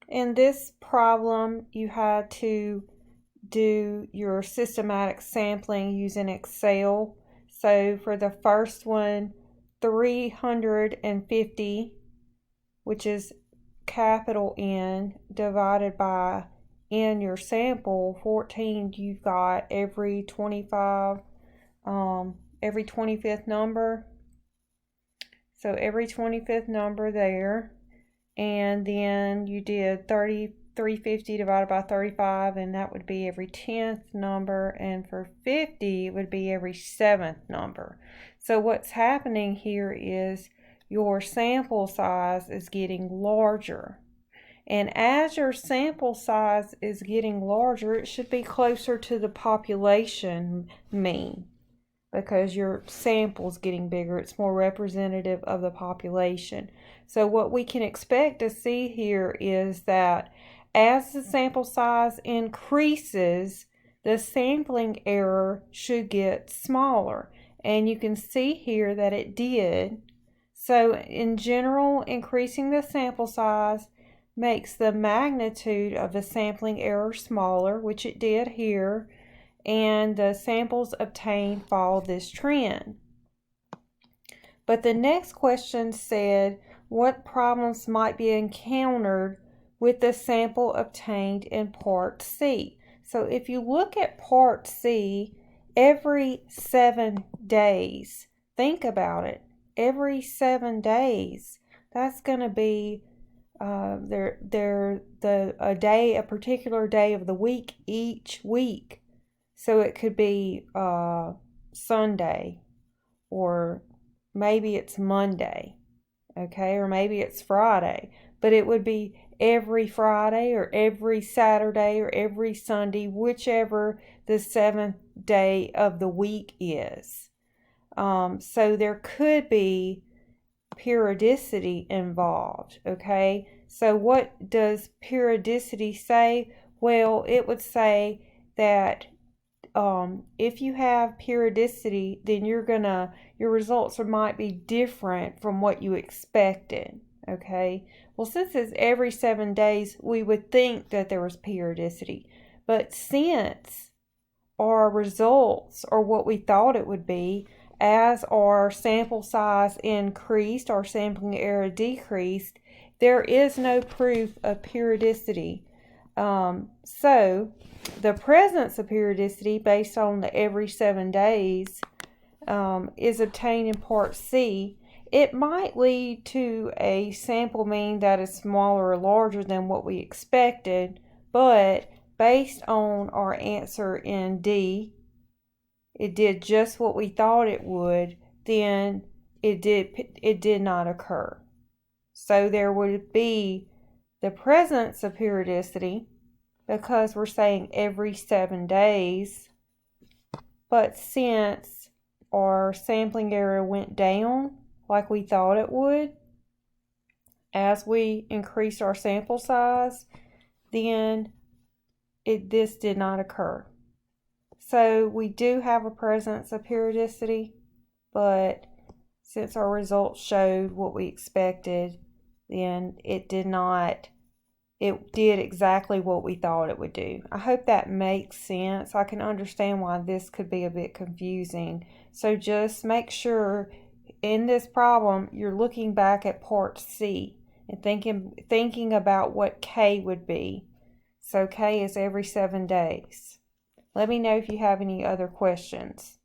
In this problem, you had to do your systematic sampling using Excel. So for the first one, 350, which is capital N, divided by N your sample, 14, you've got every 25, every 25th number. So every 25th number there. And then you did 350 divided by 35, and that would be every 10th number, and for 50 it would be every 7th number. So what's happening here is your sample size is getting larger, and as your sample size is getting larger, it should be closer to the population mean, because your sample's getting bigger. It's more representative of the population. So what we can expect to see here is that as the sample size increases, the sampling error should get smaller. And you can see here that it did. So in general, increasing the sample size makes the magnitude of the sampling error smaller, which it did here, and the samples obtained follow this trend. But the next question said, what problems might be encountered with the sample obtained in Part C? So if you look at Part C, every 7 days, think about it, every 7 days, that's going to be a particular day of the week each week. So it could be Sunday, or maybe it's Monday, okay, or maybe it's Friday, but it would be every Friday or every Saturday or every Sunday, whichever the 7th day of the week is. So there could be periodicity involved, okay? So what does periodicity say? Well, it would say that if you have periodicity, then your results might be different from what you expected, okay? Well, since it's every 7 days, we would think that there was periodicity. But since our results are what we thought it would be, as our sample size increased, our sampling error decreased, there is no proof of periodicity. So the presence of periodicity based on the every 7 days is obtained in Part C. It might lead to a sample mean that is smaller or larger than what we expected, but based on our answer in D, it did just what we thought it would, then it did not occur. So there would be the presence of periodicity, because we're saying every 7 days, but since our sampling error went down like we thought it would as we increased our sample size, then this did not occur. So we do have a presence of periodicity, but since our results showed what we expected, then it did exactly what we thought it would do. I hope that makes sense. I can understand why this could be a bit confusing. So just make sure in this problem you're looking back at Part C and thinking about what K would be. So K is every 7 days. Let me know if you have any other questions.